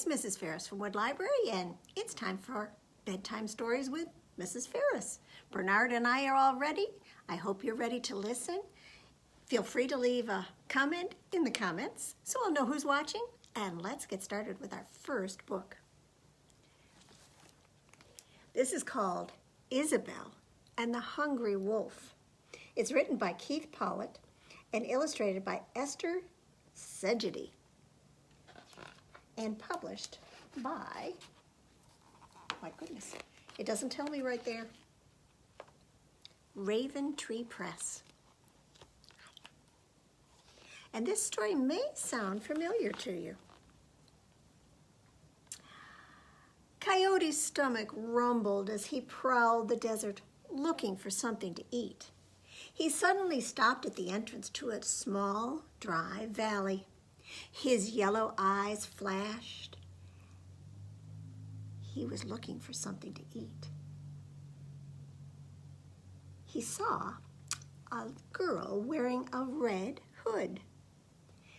It's Mrs. Ferris from Wood Library, and it's time for Bedtime Stories with Mrs. Ferris. Bernard and I are all ready. I hope you're ready to listen. Feel free to leave a comment in the comments so I'll know who's watching. And let's get started with our first book. This is called Isabel and the Hungry Wolf. It's written by Keith Polette and illustrated by Esther Szegedy and published by, my goodness, it doesn't tell me right there, Raven Tree Press. And this story may sound familiar to you. Coyote's stomach rumbled as he prowled the desert looking for something to eat. He suddenly stopped at the entrance to a small, dry valley. His yellow eyes flashed. He was looking for something to eat. He saw a girl wearing a red hood.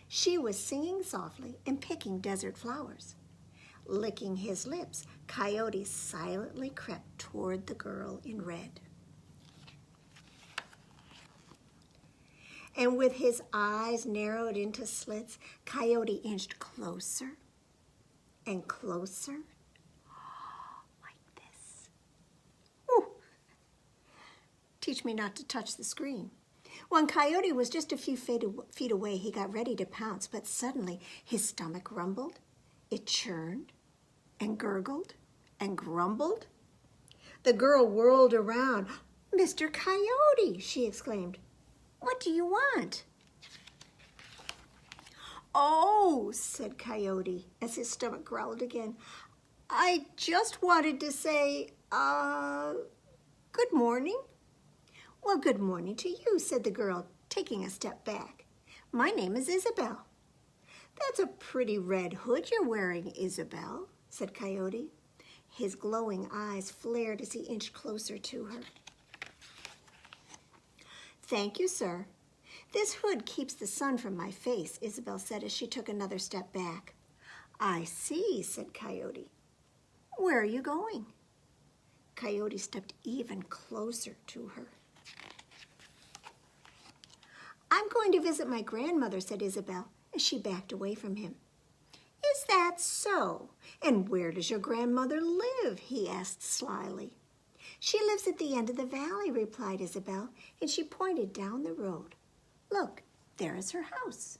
She was singing softly and picking desert flowers. Licking his lips, Coyote silently crept toward the girl in red. And with his eyes narrowed into slits, Coyote inched closer and closer, like this. Ooh. Teach me not to touch the screen. When Coyote was just a few feet away, he got ready to pounce, but suddenly his stomach rumbled, it churned and gurgled and grumbled. The girl whirled around. "Mr. Coyote," she exclaimed. "What do you want?" "Oh," said Coyote as his stomach growled again. "I just wanted to say, good morning." "Well, good morning to you," said the girl, taking a step back. "My name is Isabel." "That's a pretty red hood you're wearing, Isabel," said Coyote. His glowing eyes flared as he inched closer to her. "Thank you, sir. This hood keeps the sun from my face," Isabel said as she took another step back. "I see," said Coyote. "Where are you going?" Coyote stepped even closer to her. "I'm going to visit my grandmother," said Isabel as she backed away from him. "Is that so? And where does your grandmother live?" he asked slyly. "She lives at the end of the valley," replied Isabel, and she pointed down the road. "Look, there is her house."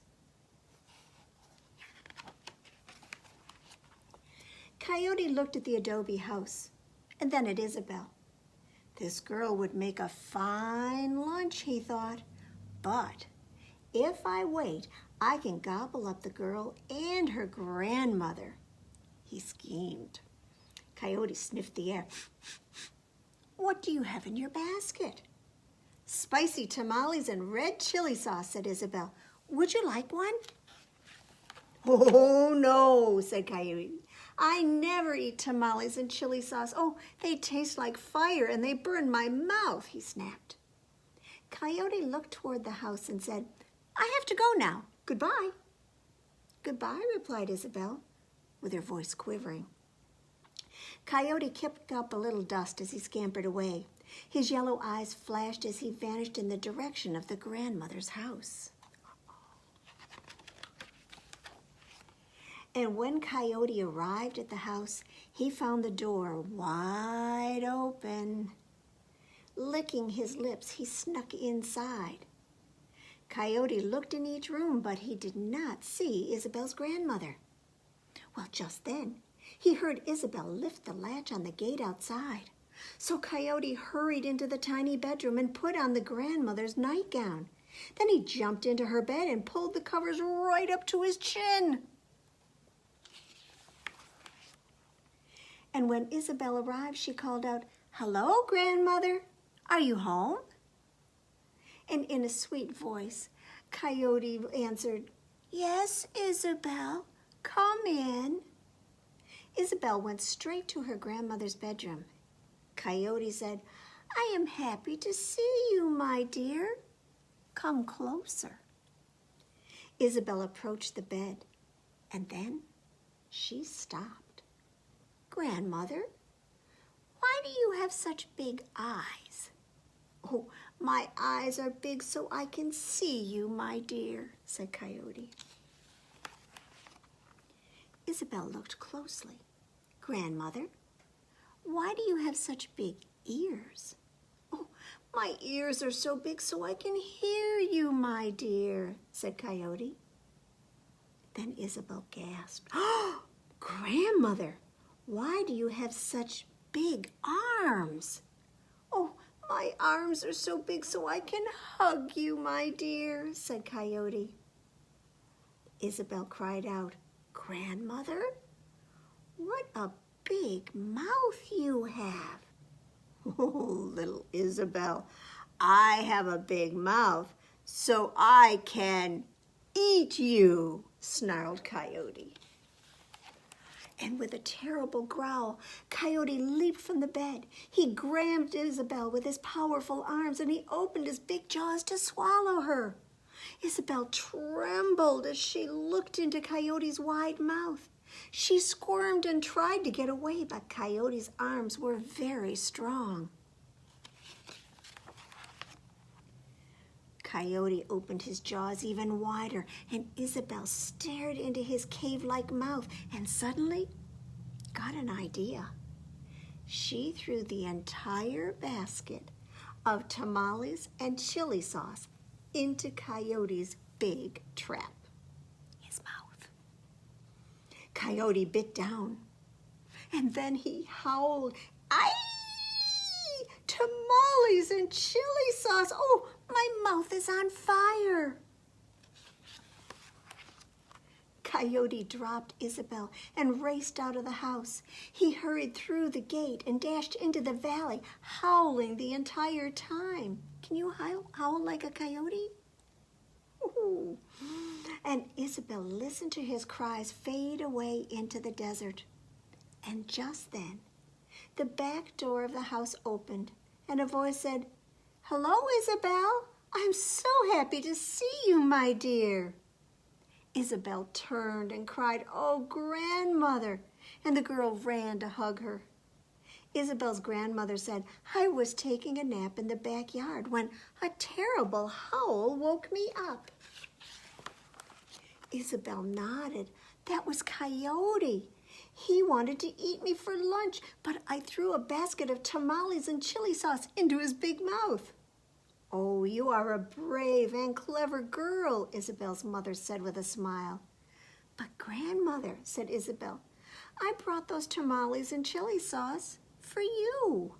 Coyote looked at the adobe house and then at Isabel. This girl would make a fine lunch, he thought. But if I wait, I can gobble up the girl and her grandmother. He schemed. Coyote sniffed the air. "What do you have in your basket?" "Spicy tamales and red chili sauce," said Isabel. "Would you like one?" "Oh, no," said Coyote. "I never eat tamales and chili sauce. Oh, they taste like fire and they burn my mouth," he snapped. Coyote looked toward the house and said, "I have to go now. Goodbye." "Goodbye," replied Isabel, with her voice quivering. Coyote kicked up a little dust as he scampered away. His yellow eyes flashed as he vanished in the direction of the grandmother's house. And when Coyote arrived at the house, he found the door wide open. Licking his lips, he snuck inside. Coyote looked in each room, but he did not see Isabel's grandmother. Well, just then, he heard Isabel lift the latch on the gate outside. So Coyote hurried into the tiny bedroom and put on the grandmother's nightgown. Then he jumped into her bed and pulled the covers right up to his chin. And when Isabel arrived, she called out, "Hello, grandmother. Are you home?" And in a sweet voice, Coyote answered, "Yes, Isabel, come in." Isabel went straight to her grandmother's bedroom. Coyote said, "I am happy to see you, my dear. Come closer." Isabel approached the bed, and then She stopped. "Grandmother, why do you have such big eyes?" "Oh, my eyes are big so I can see you, my dear," said Coyote. Isabel looked closely. "Grandmother, why do you have such big ears?" "Oh, my ears are so big so I can hear you, my dear," said Coyote. Then Isabel gasped. "Oh, Grandmother, why do you have such big arms?" "Oh, my arms are so big so I can hug you, my dear," said Coyote. Isabel cried out, "Grandmother, what a big mouth you have." "Oh, little Isabel, I have a big mouth so I can eat you," snarled Coyote. And with a terrible growl, Coyote leaped from the bed. He grabbed Isabel with his powerful arms, and he opened his big jaws to swallow her. Isabel trembled as she looked into Coyote's wide mouth. She squirmed and tried to get away, but Coyote's arms were very strong. Coyote opened his jaws even wider, and Isabel stared into his cave-like mouth and suddenly got an idea. She threw the entire basket of tamales and chili sauce into Coyote's big trap, his mouth. Coyote bit down, and then he howled, "Aye! Tamales and chili sauce! Oh, my mouth is on fire!" Coyote dropped Isabel and raced out of the house. He hurried through the gate and dashed into the valley, howling the entire time. Can you howl like a coyote? Ooh. And Isabel listened to his cries fade away into the desert. And just then, the back door of the house opened, and a voice said, "Hello, Isabel. I'm so happy to see you, my dear." Isabel turned and cried, "Oh, Grandmother," and the girl ran to hug her. Isabel's grandmother said, "I was taking a nap in the backyard when a terrible howl woke me up." Isabel nodded. "That was Coyote. He wanted to eat me for lunch, but I threw a basket of tamales and chili sauce into his big mouth." "Oh, you are a brave and clever girl," Isabel's mother said with a smile. "But Grandmother," said Isabel, "I brought those tamales and chili sauce for you."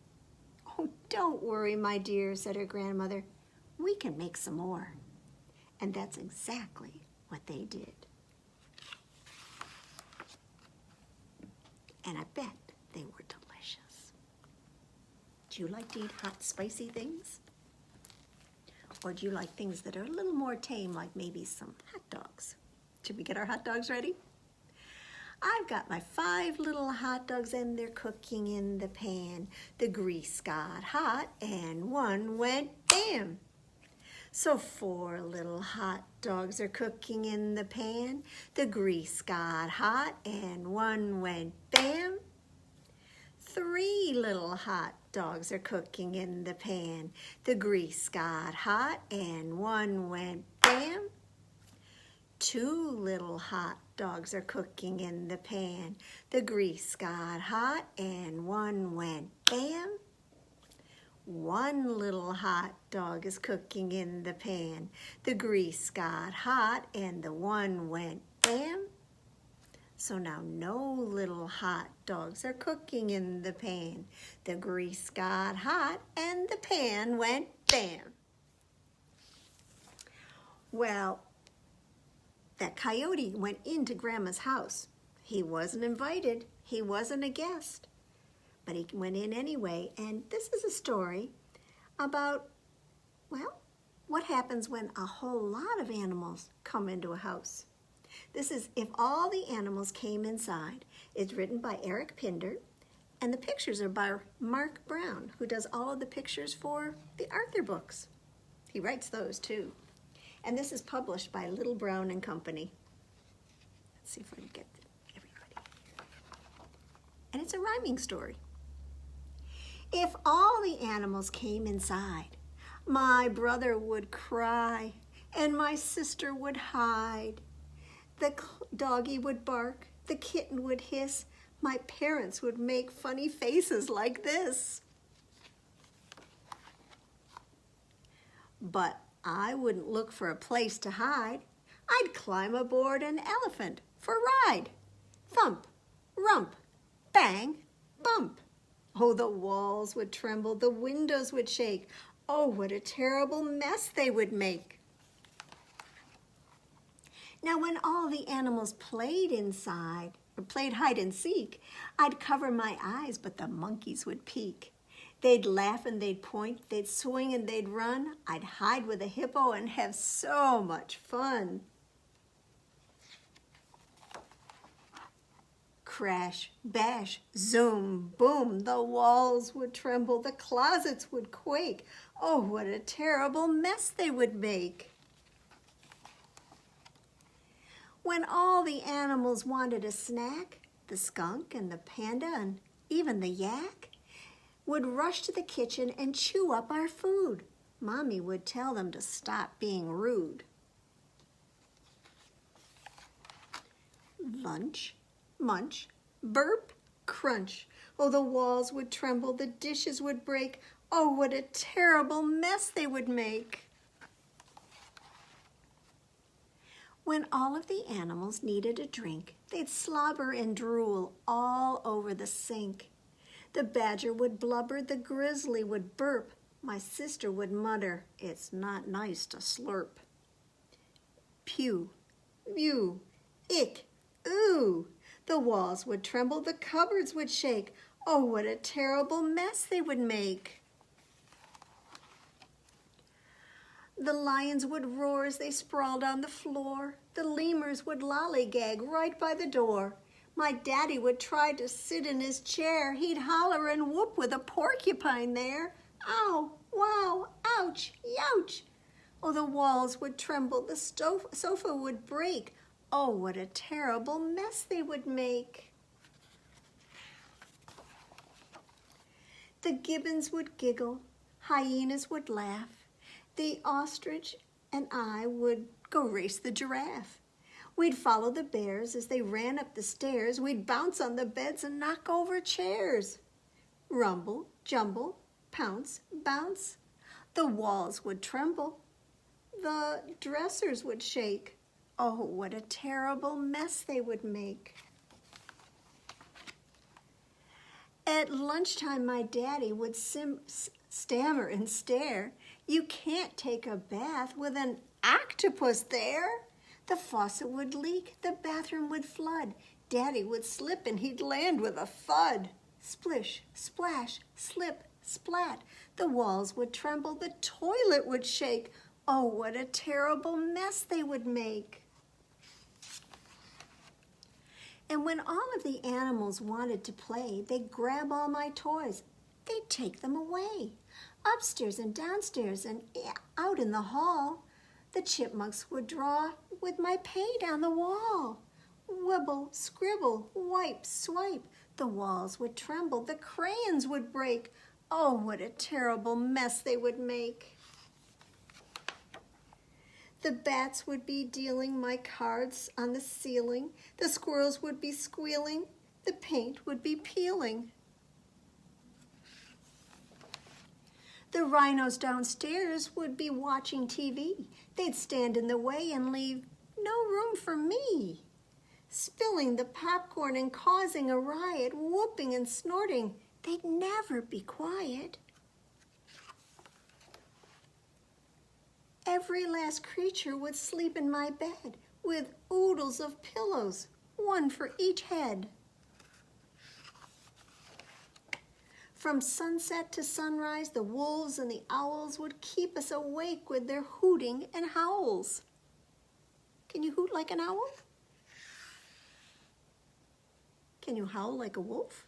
"Oh, don't worry, my dear," said her grandmother. "We can make some more." And that's exactly what they did. And I bet they were delicious. Do you like to eat hot, spicy things? Or do you like things that are a little more tame, like maybe some hot dogs? Should we get our hot dogs ready? I've got my 5 little hot dogs and they're cooking in the pan. The grease got hot and one went bam. So 4 little hot dogs are cooking in the pan. The grease got hot and one went bam. 3 little hot dogs are cooking in the pan. The grease got hot and one went bam. 2 little hot dogs are cooking in the pan. The grease got hot and one went bam. 1 little hot dog is cooking in the pan. The grease got hot and the one went bam. So now no little hot dogs are cooking in the pan. The grease got hot and the pan went bam. Well, that coyote went into Grandma's house. He wasn't invited. He wasn't a guest. But he went in anyway, and this is a story about, well, what happens when a whole lot of animals come into a house. This is If All the Animals Came Inside. It's written by Eric Pindar, and the pictures are by Mark Brown, who does all of the pictures for the Arthur books. He writes those too. And this is published by Little Brown and Company. Let's see if I can get everybody. and it's a rhyming story. If all the animals came inside, my brother would cry and my sister would hide. The doggy would bark, the kitten would hiss, my parents would make funny faces like this. But I wouldn't look for a place to hide. I'd climb aboard an elephant for a ride. Thump, rump, bang, bump. Oh, the walls would tremble, the windows would shake. Oh, what a terrible mess they would make. Now, when all the animals played inside, or played hide and seek, I'd cover my eyes, but the monkeys would peek. They'd laugh and they'd point, they'd swing and they'd run. I'd hide with a hippo and have so much fun. Crash, bash, zoom, boom, the walls would tremble, the closets would quake. Oh, what a terrible mess they would make. When all the animals wanted a snack, the skunk and the panda and even the yak would rush to the kitchen and chew up our food. Mommy would tell them to stop being rude. Lunch, munch, burp, crunch. Oh, the walls would tremble, the dishes would break. Oh, what a terrible mess they would make. When all of the animals needed a drink, they'd slobber and drool all over the sink. The badger would blubber, the grizzly would burp. My sister would mutter, "It's not nice to slurp." Pew, mew, ick, ooh. The walls would tremble, the cupboards would shake. Oh, what a terrible mess they would make. The lions would roar as they sprawled on the floor. The lemurs would lollygag right by the door. My daddy would try to sit in his chair. He'd holler and whoop with a porcupine there. Ow, wow, ouch, youch. Oh, the walls would tremble, the sofa would break. Oh, what a terrible mess they would make. The gibbons would giggle, hyenas would laugh. The ostrich and I would go race the giraffe. We'd follow the bears as they ran up the stairs. We'd bounce on the beds and knock over chairs. Rumble, jumble, pounce, bounce. The walls would tremble. The dressers would shake. Oh, what a terrible mess they would make. At lunchtime, my daddy would stammer and stare. You can't take a bath with an octopus there. The faucet would leak, the bathroom would flood. Daddy would slip and he'd land with a thud. Splish, splash, slip, splat. The walls would tremble, the toilet would shake. Oh, what a terrible mess they would make. And when all of the animals wanted to play, they'd grab all my toys. They'd take them away. Upstairs and downstairs and out in the hall, the chipmunks would draw with my paint on the wall. Wibble, scribble, wipe, swipe. The walls would tremble, the crayons would break. Oh, what a terrible mess they would make. The bats would be dealing my cards on the ceiling. The squirrels would be squealing. The paint would be peeling. The rhinos downstairs would be watching TV. They'd stand in the way and leave no room for me. Spilling the popcorn and causing a riot, whooping and snorting. They'd never be quiet. Every last creature would sleep in my bed with oodles of pillows, one for each head. From sunset to sunrise, the wolves and the owls would keep us awake with their hooting and howls. Can you hoot like an owl? Can you howl like a wolf?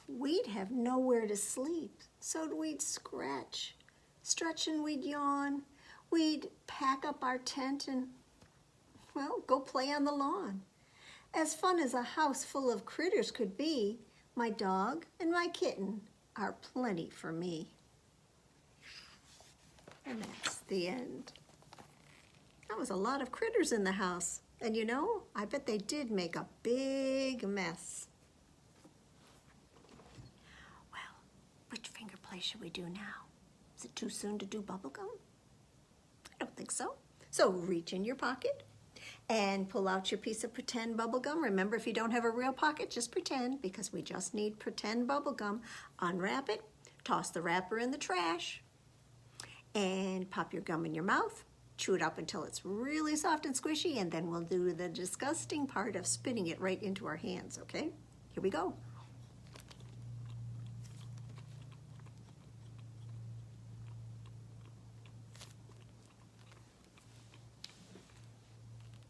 We'd have nowhere to sleep, so we'd scratch, stretch and we'd yawn. We'd pack up our tent and, well, go play on the lawn. As fun as a house full of critters could be, my dog and my kitten are plenty for me. And that's the end. That was a lot of critters in the house. And you know, I bet they did make a big mess. Well, which finger play should we do now? Is it too soon to do bubblegum? I don't think so. So reach in your pocket and pull out your piece of pretend bubblegum. Remember, if you don't have a real pocket, just pretend, because we just need pretend bubblegum. Unwrap it, toss the wrapper in the trash, and pop your gum in your mouth. Chew it up until it's really soft and squishy, and then we'll do the disgusting part of spitting it right into our hands, okay? Here we go.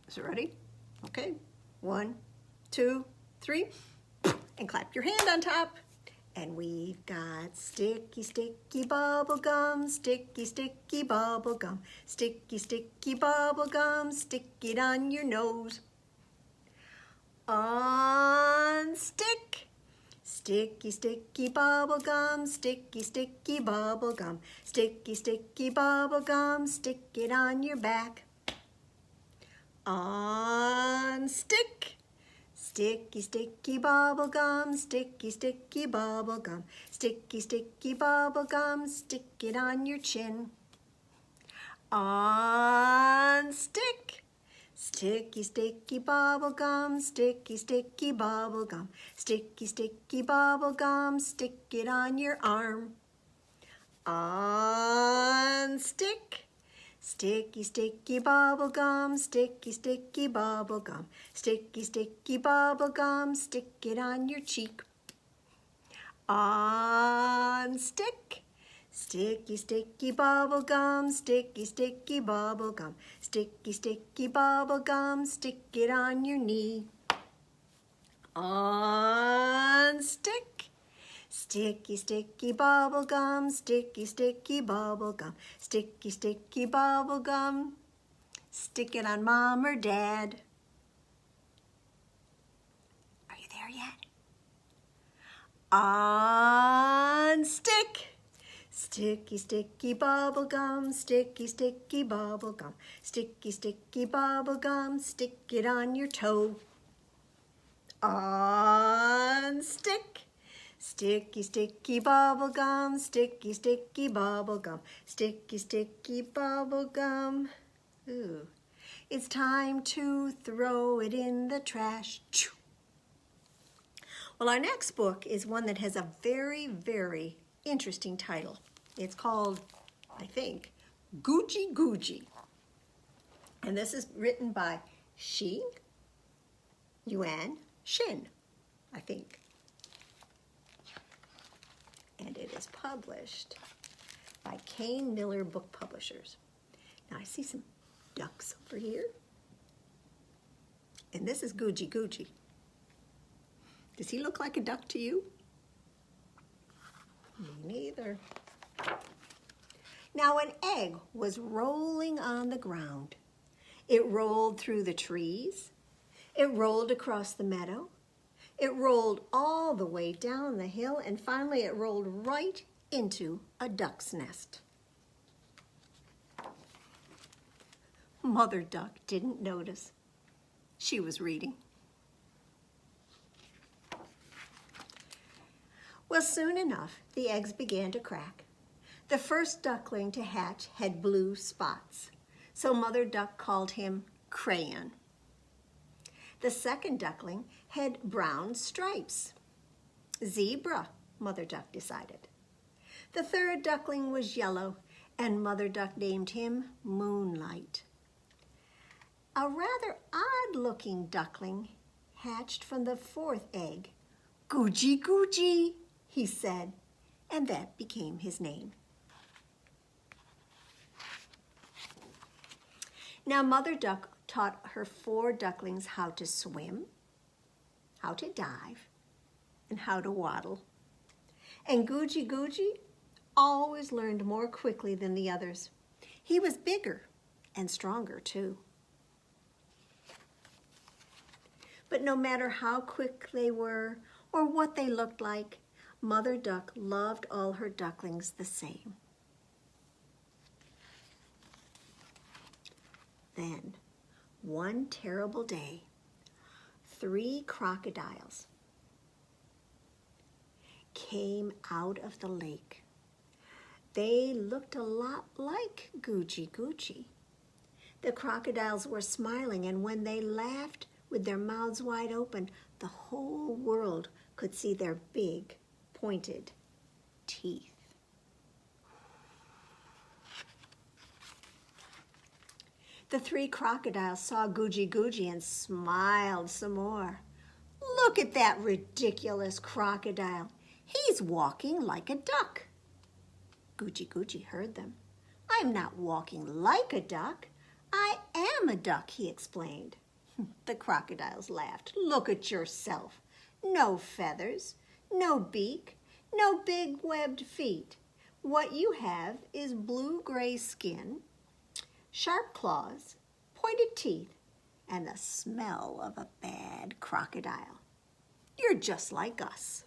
Is it ready? Okay. 1, 2, 3, and clap your hand on top. And we've got sticky, sticky bubble gum, sticky, sticky bubble gum, sticky, sticky bubble gum, stick it on your nose. On stick. Sticky, sticky bubble gum, sticky, sticky bubble gum, sticky, sticky bubble gum, stick it on your back. On stick. Sticky, sticky bubble gum, sticky, sticky bubble gum, sticky, sticky bubble gum, stick it on your chin. On stick. Sticky, sticky bubble gum, sticky, sticky bubble gum, sticky, sticky bubble gum, stick it on your arm. On stick. Sticky, sticky bubble gum, sticky, sticky bubble gum, sticky, sticky bubble gum, stick it on your cheek. On stick. Sticky, sticky bubble gum, sticky, sticky bubble gum, sticky, sticky bubble gum, stick it on your knee. On stick. Sticky, sticky bubble gum, sticky, sticky bubble gum, sticky, sticky bubble gum. Stick it on mom or dad. Are you there yet? On stick. Sticky, sticky bubble gum, sticky, sticky bubble gum, sticky, sticky bubble gum. Stick it on your toe. On stick. Sticky, sticky bubble gum, sticky, sticky bubble gum, sticky, sticky bubble gum. Ooh, it's time to throw it in the trash. Well, our next book is one that has a very, very interesting title. It's called, I think, Guji. And this is written by Chi-Yuan, I think. And it is published by Kane Miller Book Publishers. Now I see some ducks over here. And this is Guji. Does he look like a duck to you? Me neither. Now an egg was rolling on the ground. It rolled through the trees. It rolled across the meadow. It rolled all the way down the hill, and finally it rolled right into a duck's nest. Mother Duck didn't notice. She was reading. Well, soon enough, the eggs began to crack. The first duckling to hatch had blue spots, so Mother Duck called him Crayon. The second duckling had brown stripes. Zebra, Mother Duck decided. The third duckling was yellow, and Mother Duck named him Moonlight. A rather odd-looking duckling hatched from the fourth egg. Guji, he said, and that became his name. Now Mother Duck taught her 4 ducklings how to swim, how to dive, and how to waddle. And Guji always learned more quickly than the others. He was bigger and stronger too. But no matter how quick they were or what they looked like, Mother Duck loved all her ducklings the same. Then, one terrible day, 3 crocodiles came out of the lake. They looked a lot like Guji. The crocodiles were smiling, and when they laughed with their mouths wide open, the whole world could see their big, pointed teeth. The 3 crocodiles saw Guji and smiled some more. Look at that ridiculous crocodile. He's walking like a duck. Guji heard them. I'm not walking like a duck. I am a duck, he explained. The crocodiles laughed. Look at yourself. No feathers, no beak, no big webbed feet. What you have is blue-gray skin, sharp claws, pointed teeth, and the smell of a bad crocodile. You're just like us.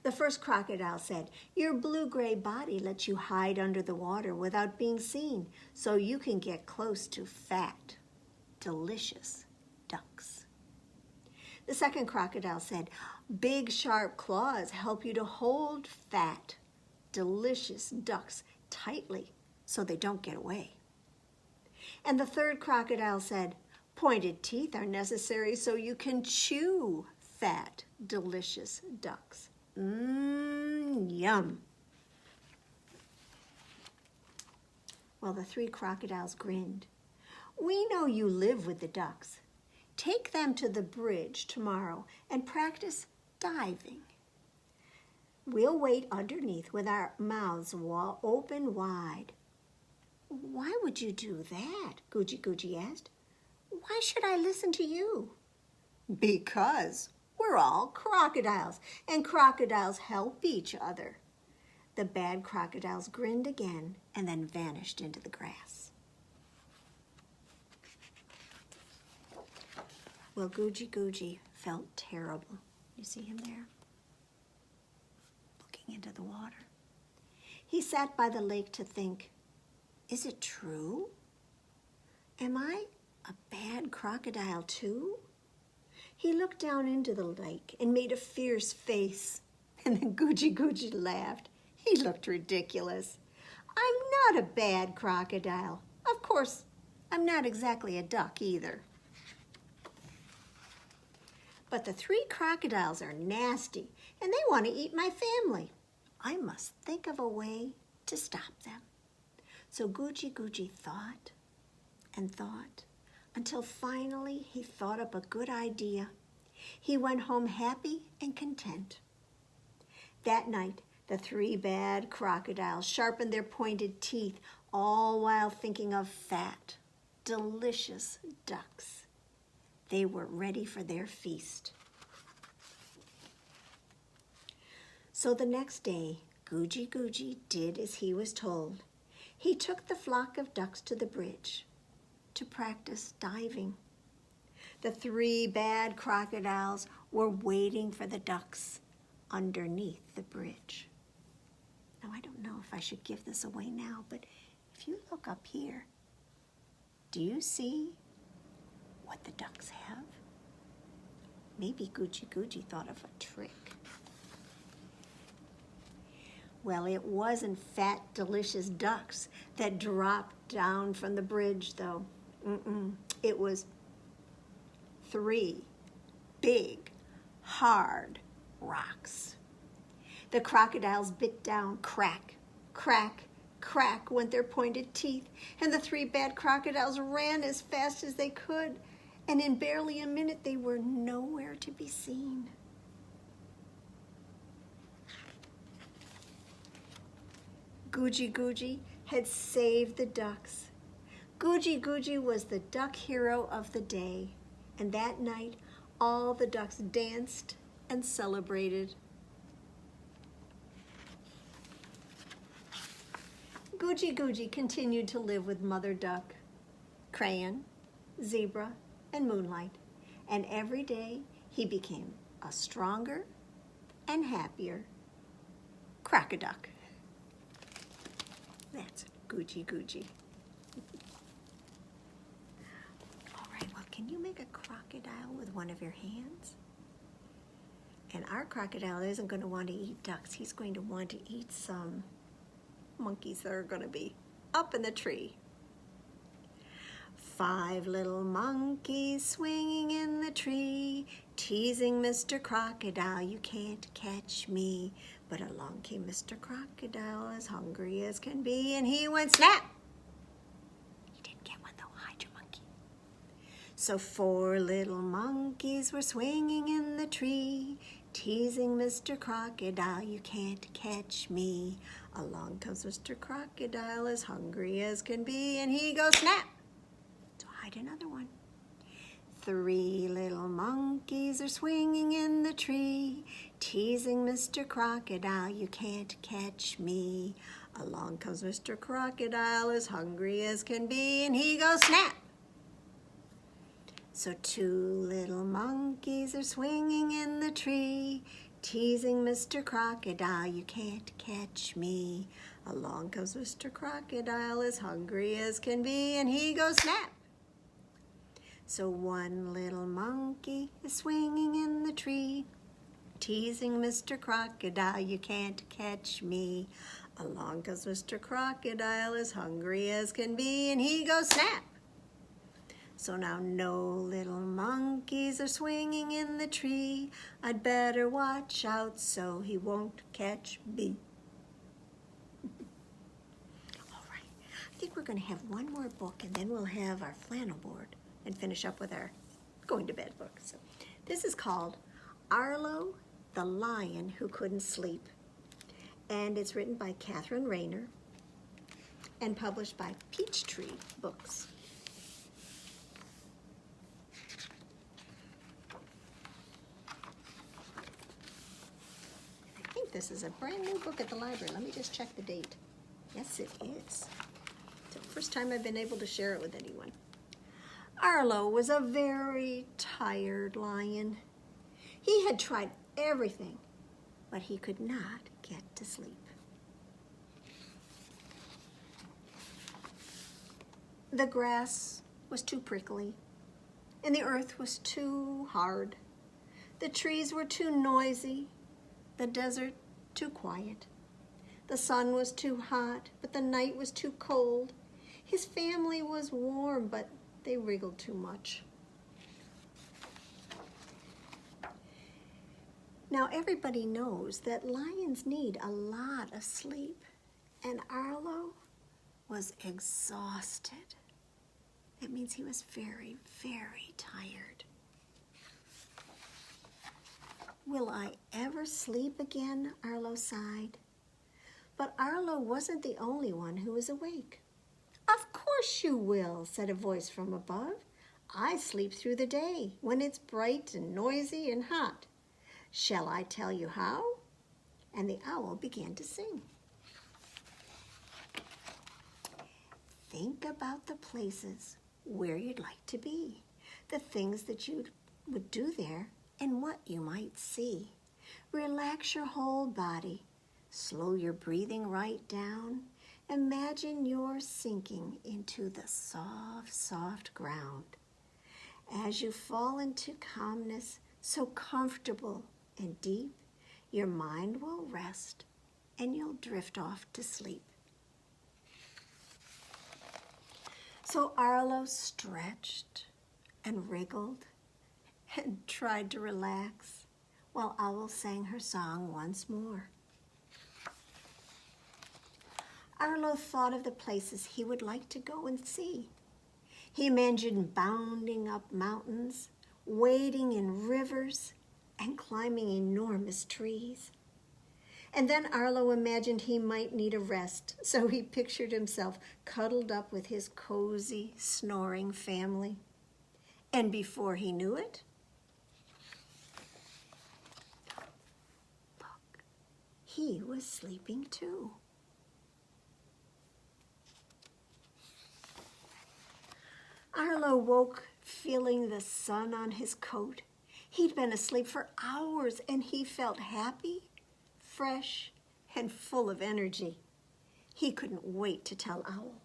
The first crocodile said, your blue-gray body lets you hide under the water without being seen, so you can get close to fat, delicious ducks. The second crocodile said, big sharp claws help you to hold fat, delicious ducks tightly so they don't get away. And the third crocodile said, pointed teeth are necessary so you can chew fat, delicious ducks. Yum. Well, the 3 crocodiles grinned. We know you live with the ducks. Take them to the bridge tomorrow and practice diving. We'll wait underneath with our mouths open wide. Why would you do that? Guji asked. Why should I listen to you? Because we're all crocodiles, and crocodiles help each other. The bad crocodiles grinned again and then vanished into the grass. Well, Guji felt terrible. You see him there? Looking into the water. He sat by the lake to think, is it true? Am I a bad crocodile too? He looked down into the lake and made a fierce face. And then Guji laughed. He looked ridiculous. I'm not a bad crocodile. Of course, I'm not exactly a duck either. But the 3 crocodiles are nasty, and they want to eat my family. I must think of a way to stop them. So Guji thought and thought, until finally he thought up a good idea. He went home happy and content. That night, the 3 bad crocodiles sharpened their pointed teeth, all while thinking of fat, delicious ducks. They were ready for their feast. So the next day, Guji did as he was told. He took the flock of ducks to the bridge to practice diving. The 3 bad crocodiles were waiting for the ducks underneath the bridge. Now, I don't know if I should give this away now, but if you look up here, do you see what the ducks have? Maybe Guji thought of a trick. Well, it wasn't fat, delicious ducks that dropped down from the bridge, though. It was 3 big, hard rocks. The crocodiles bit down, crack, crack, crack went their pointed teeth, and the 3 bad crocodiles ran as fast as they could, and in barely a minute they were nowhere to be seen. Guji had saved the ducks. Guji was the duck hero of the day, and that night all the ducks danced and celebrated. Guji continued to live with Mother Duck, Crayon, Zebra, and moonlight, and every day he became a stronger and happier crocodile. That's Guji. All right, well, can you make a crocodile with one of your hands? And our crocodile isn't going to want to eat ducks. He's going to want to eat some monkeys that are going to be up in the tree. 5 little monkeys swinging in the tree, teasing Mr. Crocodile, you can't catch me. But along came Mr. Crocodile, as hungry as can be, and he went snap. You didn't get one though, hide your monkey. So 4 little monkeys were swinging in the tree, teasing Mr. Crocodile, you can't catch me. Along comes Mr. Crocodile, as hungry as can be, and he goes snap. So hide another one. 3 little monkeys are swinging in the tree, teasing Mr. Crocodile, you can't catch me. Along comes Mr. Crocodile, as hungry as can be, and he goes snap. So 2 little monkeys are swinging in the tree, teasing Mr. Crocodile, you can't catch me. Along comes Mr. Crocodile, as hungry as can be, and he goes snap. So 1 little monkey is swinging in the tree, teasing Mr. Crocodile, you can't catch me. Along comes Mr. Crocodile, as hungry as can be, and he goes snap. So now no little monkeys are swinging in the tree. I'd better watch out so he won't catch me. All right, I think we're going to have one more book, and then we'll have our flannel board and finish up with our going to bed book. So this is called Arlo, the Lion Who Couldn't Sleep. And it's written by Rayner and published by Peachtree Books. I think this is a brand new book at the library. Let me just check the date. Yes, it is. It's the first time I've been able to share it with anyone. Arlo was a very tired lion. He had tried everything, but he could not get to sleep. The grass was too prickly, and the earth was too hard. The trees were too noisy, the desert too quiet. The sun was too hot, but the night was too cold. His family was warm, but they wriggled too much. Now everybody knows that lions need a lot of sleep, and Arlo was exhausted. It means he was very, very tired. Will I ever sleep again? Arlo sighed. But Arlo wasn't the only one who was awake. Of course you will, said a voice from above. I sleep through the day when it's bright and noisy and hot. Shall I tell you how? And the owl began to sing. Think about the places where you'd like to be, the things that you would do there, and what you might see. Relax your whole body. Slow your breathing right down. Imagine you're sinking into the soft, soft ground. As you fall into calmness, so comfortable and deep, your mind will rest and you'll drift off to sleep. So Arlo stretched and wriggled and tried to relax while Owl sang her song once more. Arlo thought of the places he would like to go and see. He imagined bounding up mountains, wading in rivers, and climbing enormous trees. And then Arlo imagined he might need a rest, so he pictured himself cuddled up with his cozy, snoring family. And before he knew it, look, he was sleeping too. Arlo woke feeling the sun on his coat. He'd been asleep for hours and he felt happy, fresh, and full of energy. He couldn't wait to tell Owl.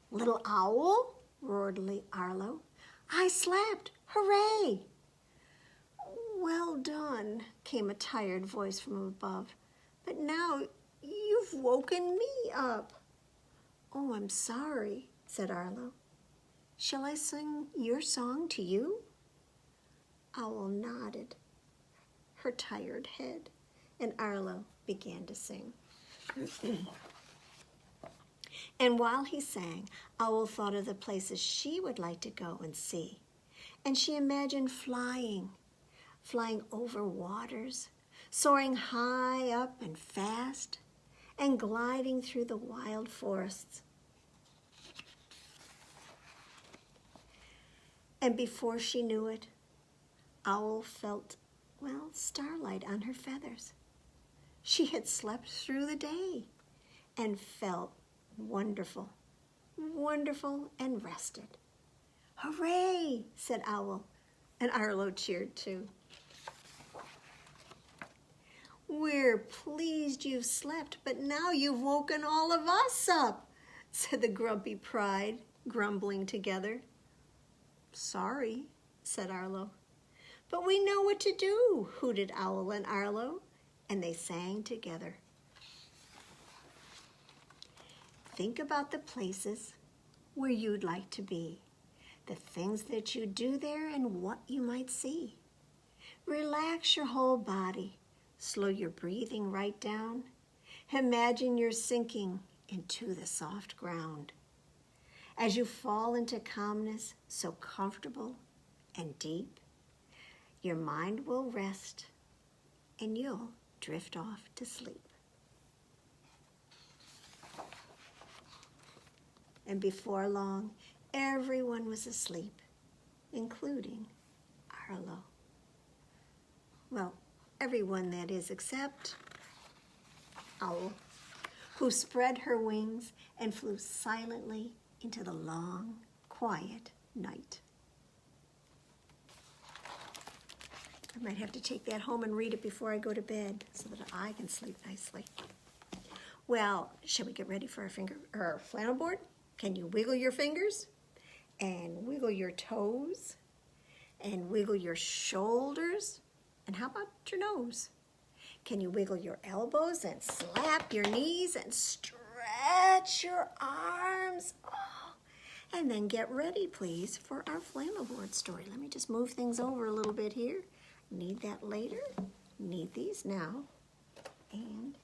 "Little Owl," roared Arlo, "I slept! Hooray!" "Well done," came a tired voice from above. "But now you've woken me up." "Oh, I'm sorry," said Arlo. "Shall I sing your song to you?" Owl nodded her tired head, and Arlo began to sing. And while he sang, Owl thought of the places she would like to go and see. And she imagined flying over waters, soaring high up and fast, and gliding through the wild forests. And before she knew it, Owl felt, starlight on her feathers. She had slept through the day and felt wonderful, wonderful and rested. "Hooray!" said Owl, and Arlo cheered too. "We're pleased you've slept, but now you've woken all of us up," said the grumpy pride, grumbling together. "Sorry," said Arlo. "But we know what to do," hooted Owl and Arlo, and they sang together. "Think about the places where you'd like to be, the things that you do there and what you might see. Relax your whole body, slow your breathing right down. Imagine you're sinking into the soft ground. As you fall into calmness so comfortable and deep, your mind will rest and you'll drift off to sleep." And before long, everyone was asleep, including Arlo. Well, everyone that is, except Owl, who spread her wings and flew silently into the long, quiet night. I might have to take that home and read it before I go to bed so that I can sleep nicely. Well, shall we get ready for our flannel board? Can you wiggle your fingers and wiggle your toes and wiggle your shoulders? And how about your nose? Can you wiggle your elbows and slap your knees and stretch your arms? Oh, and then get ready, please, for our flannel board story. Let me just move things over a little bit here. Need that later. Need these now. And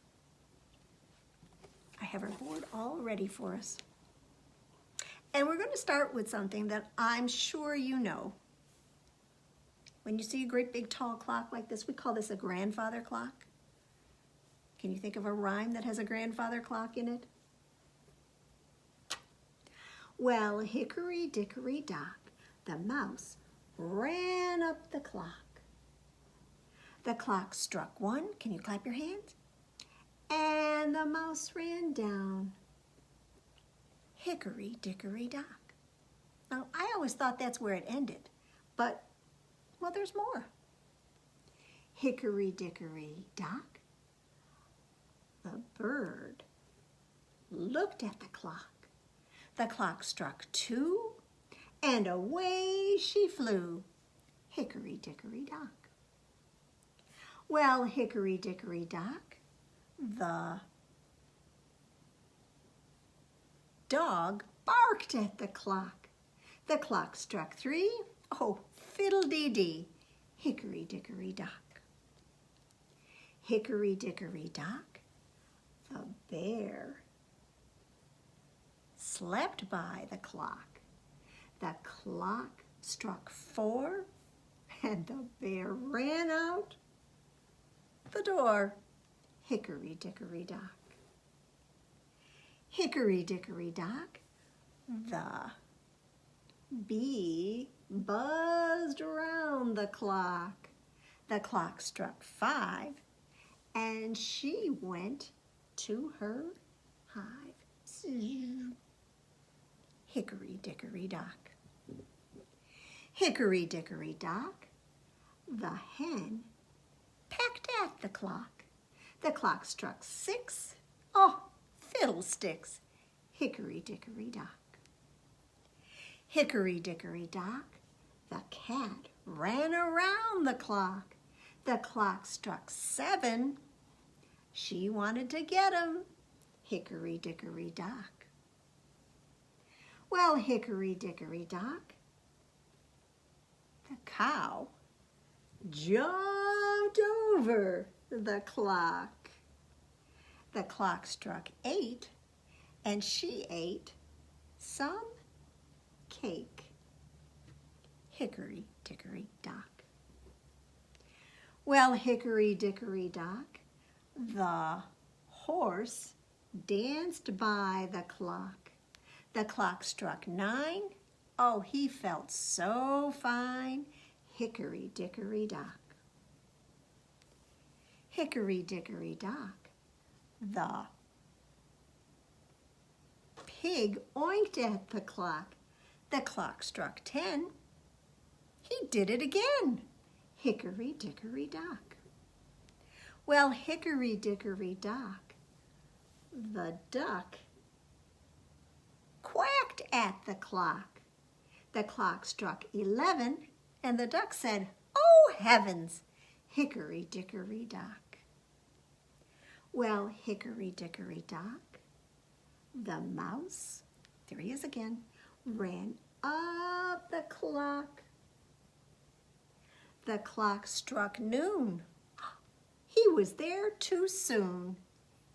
I have our board all ready for us. And we're going to start with something that I'm sure you know. When you see a great big tall clock like this, we call this a grandfather clock. Can you think of a rhyme that has a grandfather clock in it? Well, hickory dickory dock, the mouse ran up the clock. The clock struck 1. Can you clap your hands? And the mouse ran down. Hickory dickory dock. Now, I always thought that's where it ended, but, well, there's more. Hickory dickory dock. The bird looked at the clock. The clock struck 2, and away she flew. Hickory dickory dock. Well, hickory dickory dock, the dog barked at the clock. The clock struck 3. Oh, fiddle-dee-dee. Hickory dickory dock. Hickory dickory dock, the bear slept by the clock. The clock struck 4, and the bear ran out the door. Hickory dickory dock. Hickory dickory dock, the bee buzzed around the clock. The clock struck 5, and she went to her hive. Hickory Hickory Dickory Dock. Hickory Dickory Dock, the hen pecked at the clock. The clock struck 6. Oh, fiddlesticks! Hickory Dickory Dock. Hickory Dickory Dock, the cat ran around the clock. The clock struck 7. She wanted to get him. Hickory Dickory Dock. Well, Hickory Dickory Dock, the cow jumped over the clock. The clock struck 8, and she ate some cake. Hickory Dickory Dock. Well, Hickory Dickory Dock, the horse danced by the clock. The clock struck 9. Oh, he felt so fine. Hickory Dickory Dock. Hickory Dickory Dock, the pig oinked at the clock. The clock struck 10. He did it again. Hickory Dickory Dock. Well, Hickory Dickory Dock, the duck quacked at the clock. The clock struck 11, and the duck said, "Oh, heavens!" Hickory Dickory Dock. Well, Hickory Dickory Dock, the mouse, there he is again, ran up the clock. The clock struck noon. He was there too soon.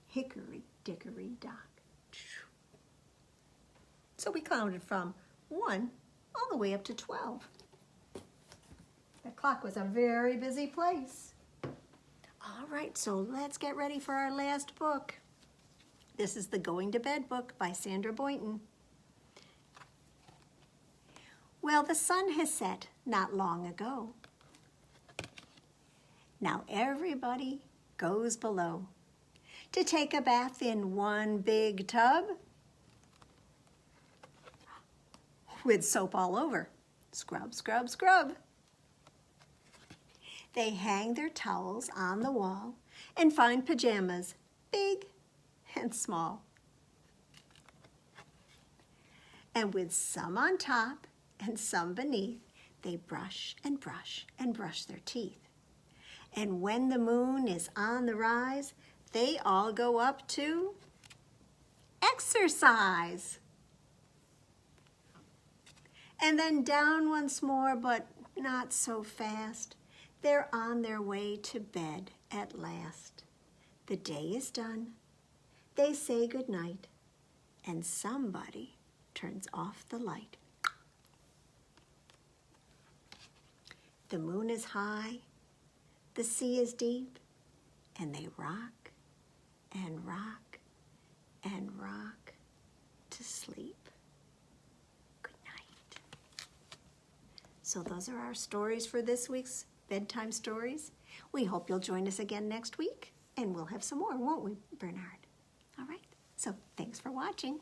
Hickory Dickory Dock. So we counted from 1 all the way up to 12. The clock was a very busy place. All right, so let's get ready for our last book. This is the Going to Bed book by Sandra Boynton. Well, the sun has set not long ago. Now everybody goes below to take a bath in one big tub with soap all over. Scrub, scrub, scrub. They hang their towels on the wall and find pajamas, big and small. And with some on top and some beneath, they brush and brush and brush their teeth. And when the moon is on the rise, they all go up to exercise. And then down once more, but not so fast. They're on their way to bed at last. The day is done. They say goodnight, and somebody turns off the light. The moon is high, the sea is deep, and they rock and rock and rock to sleep. Good night. So those are our stories for this week's Bedtime Stories. We hope you'll join us again next week, and we'll have some more, won't we, Bernard? All right, so thanks for watching.